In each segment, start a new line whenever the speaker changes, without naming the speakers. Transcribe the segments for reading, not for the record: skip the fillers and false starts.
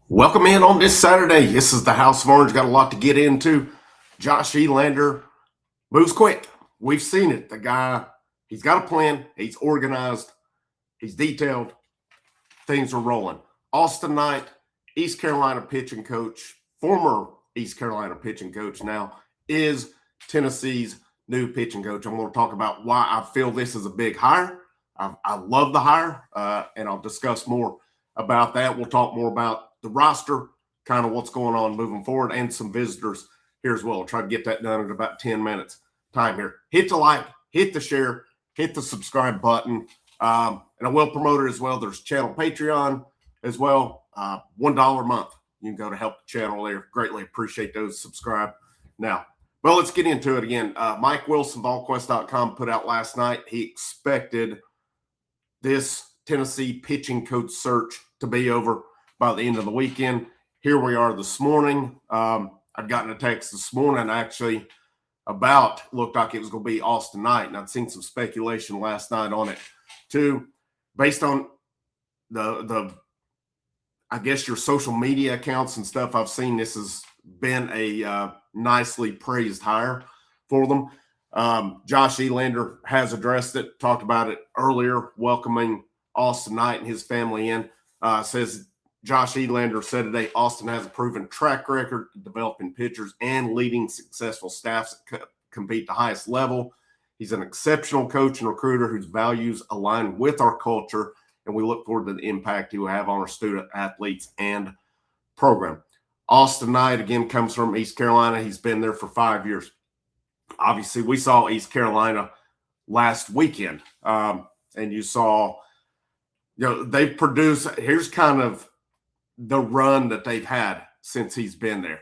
Welcome in on this Saturday. This is the House of Orange. Got a lot to get into. Josh Elander moves quick. We've seen it. The guy, he's got a plan. He's organized. He's detailed. Things are rolling. Austin Knight, East Carolina pitching coach, former East Carolina pitching coach now, is Tennessee's new pitching coach. I'm going to talk about why I feel this is a big hire. I love the hire, and I'll discuss more about that. We'll talk more about the roster, kind of what's going on moving forward, and some visitors here as well. I'll try to get that done in about 10 minutes time here. Hit the like, hit the share, hit the subscribe button. And I will promote it as well. There's channel Patreon as well. $1 a month. You can go to help the channel there. Greatly appreciate those. Subscribe now. Well, let's get into it again. Mike Wilson, VolQuest.com, put out last night. He expected this Tennessee pitching coach search to be over by the end of the weekend. Here we are this morning. I'd gotten a text this morning actually looked like it was going to be Austin Knight, and I'd seen some speculation last night on it too, based on the I guess your social media accounts and stuff. I've seen this has been a nicely praised hire for them. Josh Elander has addressed it, talked about it earlier, welcoming Austin Knight and his family in. Says Josh Elander said today, Austin has a proven track record developing pitchers and leading successful staffs that compete the highest level. He's an exceptional coach and recruiter whose values align with our culture, and we look forward to the impact he will have on our student athletes and program. Austin Knight, again, comes from East Carolina. He's been there for 5 years. Obviously, we saw East Carolina last weekend, and you saw, they've produced, here's kind of the run that they've had since he's been there.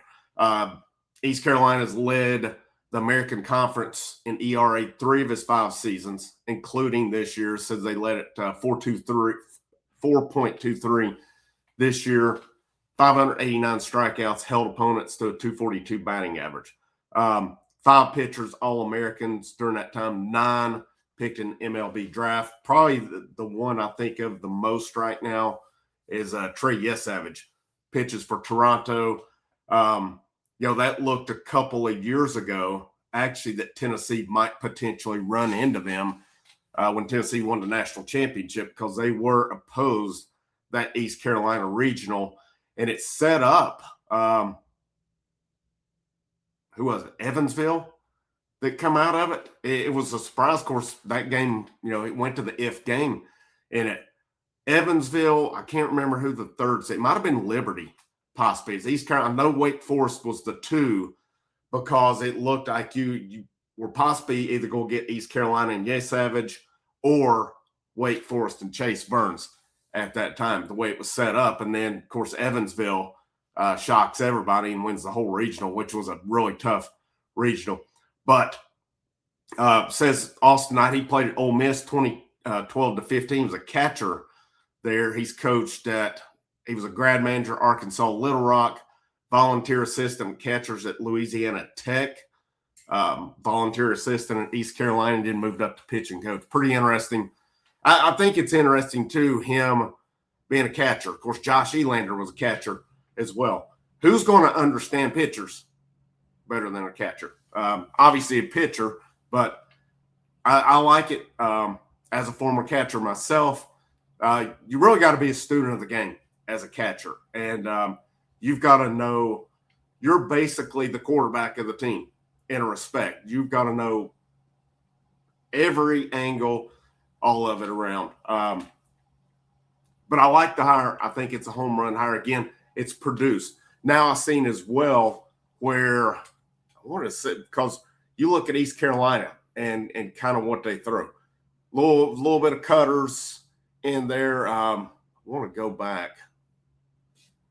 East Carolina's led the American Conference in ERA 3 of his 5 seasons, including this year, since they led it 4.23 this year. 589 strikeouts, held opponents to a 242 batting average. 5 pitchers, All-Americans during that time, 9 picked in MLB draft. Probably the one I think of the most right now is Trey Yesavage, pitches for Toronto. That looked a couple of years ago, actually, that Tennessee might potentially run into them when Tennessee won the national championship, because they were opposed that East Carolina regional, and it set up who was it? Evansville that come out of it. It was a surprise. Of course, that game, it went to the if game in it. Evansville, I can't remember who the third seed. It might have been Liberty, possibly. It's East Carolina. I know Wake Forest was the 2, because it looked like you were possibly either going to get East Carolina and Yesavage or Wake Forest and Chase Burns at that time, the way it was set up. And then, of course, Evansville shocks everybody and wins the whole regional, which was a really tough regional. But says Austin Knight, he played at Ole Miss 2012 to 15, was a catcher there. He's coached he was a grad manager, Arkansas Little Rock, volunteer assistant catchers at Louisiana Tech, volunteer assistant at East Carolina, and then moved up to pitching coach. Pretty interesting. I think it's interesting, too, him being a catcher. Of course, Josh Elander was a catcher as well. Who's going to understand pitchers better than a catcher? Obviously a pitcher, but I like it as a former catcher myself. You really got to be a student of the game as a catcher. And you've got to know you're basically the quarterback of the team in a respect. You've got to know every angle, all of it around. But I like the hire. I think it's a home run hire. Again, it's produced. Now I've seen as well where I want to say, because you look at East Carolina and kind of what they throw. Little bit of cutters in there. I want to go back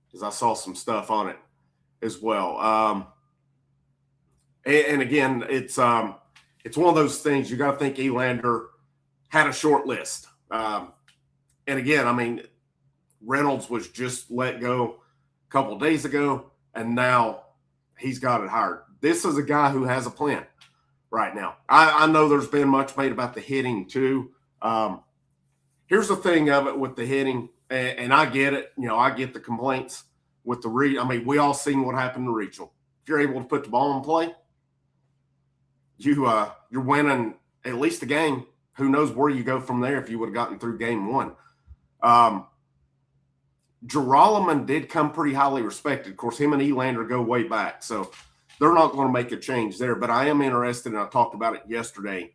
because I saw some stuff on it as well. And again, it's one of those things you got to think Elander had a short list. And again, I mean, Reynolds was just let go a couple of days ago, and now he's got it hired. This is a guy who has a plan right now. I know there's been much made about the hitting too. Here's the thing of it with the hitting, and I get it. I get the complaints with the we all seen what happened to regional. If you're able to put the ball in play, you're winning at least a game. Who knows where you go from there if you would have gotten through game one. Geralman did come pretty highly respected. Of course, him and Elander go way back, so they're not going to make a change there. But I am interested, and I talked about it yesterday.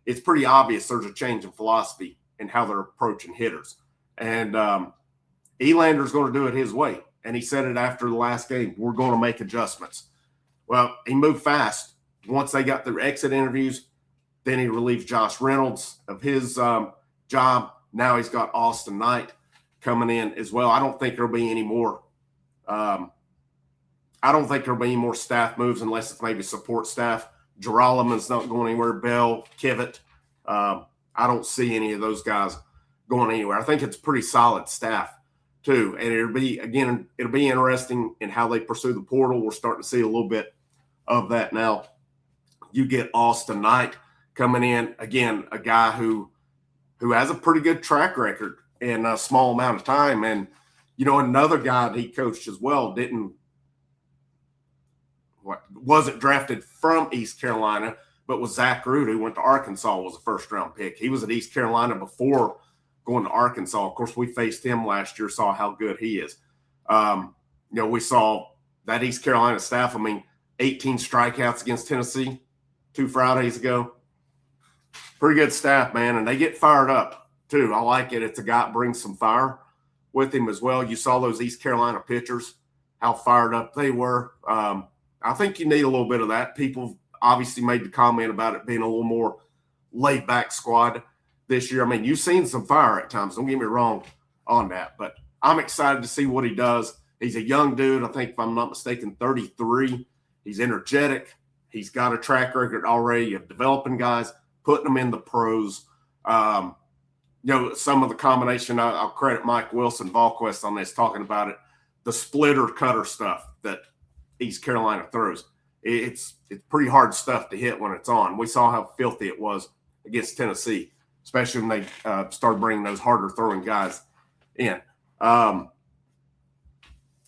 It's pretty obvious there's a change in philosophy in how they're approaching hitters. And Elander's going to do it his way. And he said it after the last game, we're going to make adjustments. Well, he moved fast. Once they got their exit interviews, then he relieved Josh Reynolds of his job. Now he's got Austin Knight coming in as well. I don't think there'll be any more. I don't think there'll be any more staff moves unless it's maybe support staff. Geralman's not going anywhere. Bell, Kivett. I don't see any of those guys going anywhere. I think it's pretty solid staff too. And it'll be interesting in how they pursue the portal. We're starting to see a little bit of that now. You get Austin Knight coming in, again, a guy who has a pretty good track record in a small amount of time. And, another guy that he coached as well wasn't drafted from East Carolina, but was Zach Root, who went to Arkansas, was a first-round pick. He was at East Carolina before going to Arkansas. Of course, we faced him last year, saw how good he is. We saw that East Carolina staff, 18 strikeouts against Tennessee 2 Fridays ago. Pretty good staff, man, and they get fired up, too. I like it. It's a guy that brings some fire with him as well. You saw those East Carolina pitchers, how fired up they were. I think you need a little bit of that. People obviously made the comment about it being a little more laid-back squad this year. You've seen some fire at times. Don't get me wrong on that. But I'm excited to see what he does. He's a young dude. I think, if I'm not mistaken, 33. He's energetic. He's got a track record already of developing guys, putting them in the pros. Some of the combination, I'll credit Mike Wilson, VolQuest, on this, talking about it, the splitter cutter stuff that East Carolina throws. It's pretty hard stuff to hit when it's on. We saw how filthy it was against Tennessee, especially when they started bringing those harder throwing guys in. I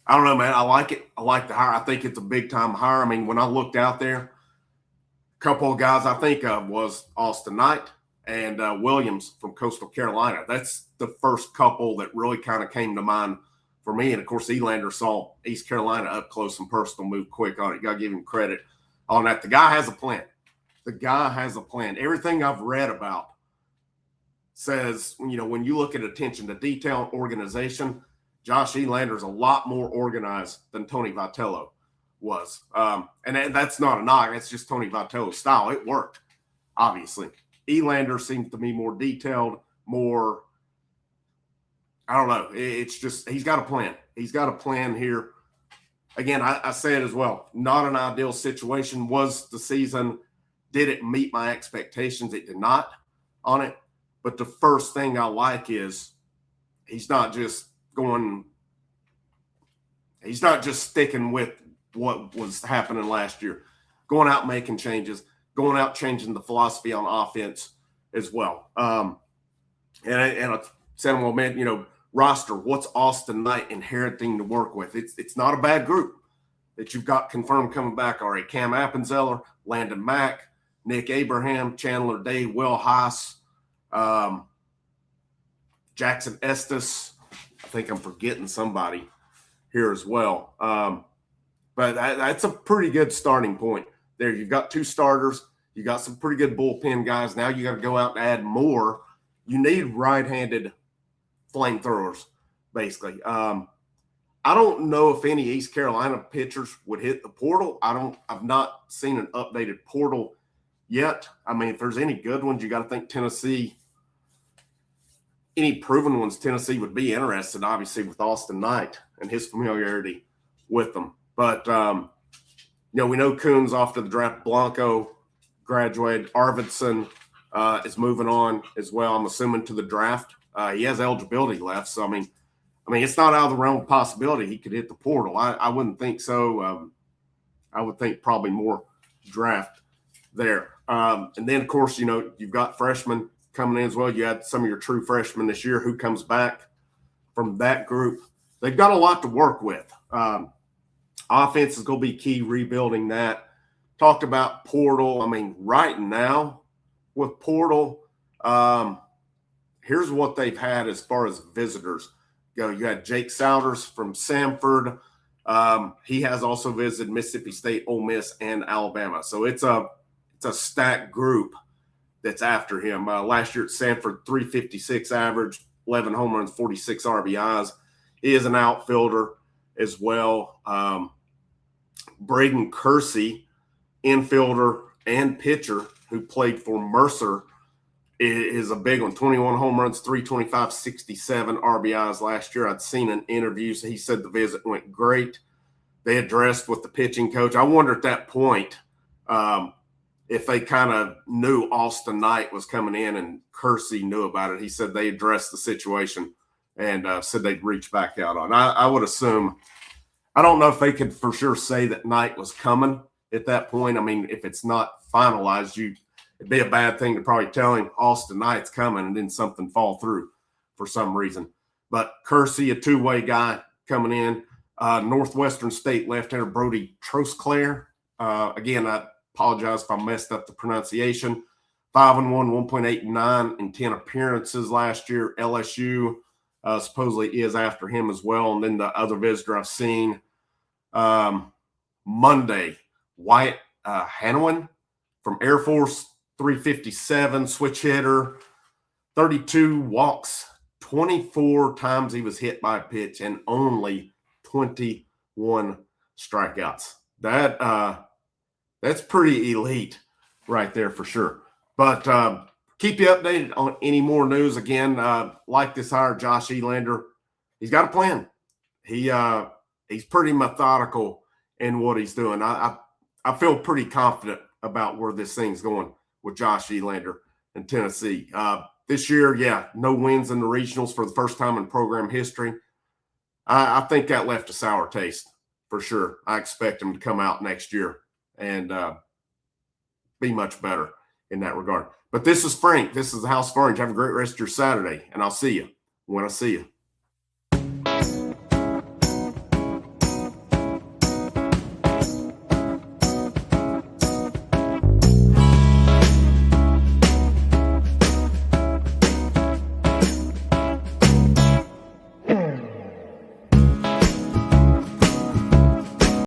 don't know, man. I like it. I like the hire. I think it's a big time hire. When I looked out there, a couple of guys I think of was Austin Knight and Williams from Coastal Carolina. That's the first couple that really kind of came to mind for me. And, of course, Elander saw East Carolina up close and personal, move quick on it. You got to give him credit on that. The guy has a plan. Everything I've read about says, when you look at attention to detail and organization, Josh Elander is a lot more organized than Tony Vitello was. And that's not a knock. That's just Tony Vitello's style. It worked, obviously. Elander seems to be more detailed, more – I don't know. It's just he's got a plan. He's got a plan here. Again, I said as well, not an ideal situation. Was the season, did it meet my expectations? It did not on it. But the first thing I like is he's not just sticking with what was happening last year. Going out making changes, going out changing the philosophy on offense as well. And I said, well, man, roster, what's Austin Knight inheriting to work with? It's not a bad group that you've got confirmed coming back already. Cam Appenzeller, Landon Mack, Nick Abraham, Chandler Day, Will Haas, Jackson Estes. I think I'm forgetting somebody here as well. But that's a pretty good starting point there. You've got 2 starters. You got some pretty good bullpen guys. Now you got to go out and add more. You need right-handed flamethrowers, basically. I don't know if any East Carolina pitchers would hit the portal. I've not seen an updated portal yet. If there's any good ones, you got to think Tennessee. Any proven ones, Tennessee would be interested, obviously, with Austin Knight and his familiarity with them. But, we know Coons off to the draft. Blanco graduated. Arvidsson is moving on as well, I'm assuming, to the draft. He has eligibility left. So, it's not out of the realm of possibility he could hit the portal. I wouldn't think so. I would think probably more draft there. And then, of course, you've got freshmen coming in as well. You had some of your true freshmen this year. Who comes back from that group they've got a lot to work with. Offense is going to be key, rebuilding that. Talked about portal. I mean, right now with portal, here's what they've had as far as visitors go. You had Jake Souders from Samford. He has also visited Mississippi State, Ole Miss, and Alabama. So it's a stacked group that's after him. Last year at Samford, 356 average, 11 home runs, 46 RBIs. He is an outfielder as well. Braden Kersey, infielder and pitcher, who played for Mercer, is a big one. 21 home runs, 325, 67 RBIs last year. I'd seen an interview. So he said the visit went great. They addressed with the pitching coach. I wonder at that point if they kind of knew Austin Knight was coming in and Kersey knew about it. He said they addressed the situation and said they'd reach back out on. I would assume, I don't know if they could for sure say that Knight was coming at that point. I mean, if it's not finalized, it'd be a bad thing to probably tell him Austin Knight's coming and then something fall through for some reason. But Kersey, a two-way guy coming in. Northwestern State left-hander Brody Trosclair. Again, I apologize if I messed up the pronunciation. 5-1, 1.89 in 10 appearances last year. LSU supposedly is after him as well. And then the other visitor I've seen Monday, Wyatt Hanoan from Air Force, 357, switch hitter, 32 walks, 24 times he was hit by a pitch, and only 21 strikeouts. That's pretty elite right there for sure. But keep you updated on any more news. Again, like this hire, Josh Elander, he's got a plan. He's pretty methodical in what he's doing. I feel pretty confident about where this thing's going with Josh Elander and Tennessee. This year, no wins in the regionals for the first time in program history. I think that left a sour taste for sure. I expect him to come out next year and be much better in that regard. But this is Frank. This is the House of Orange. Have a great rest of your Saturday, and I'll see you when I see you.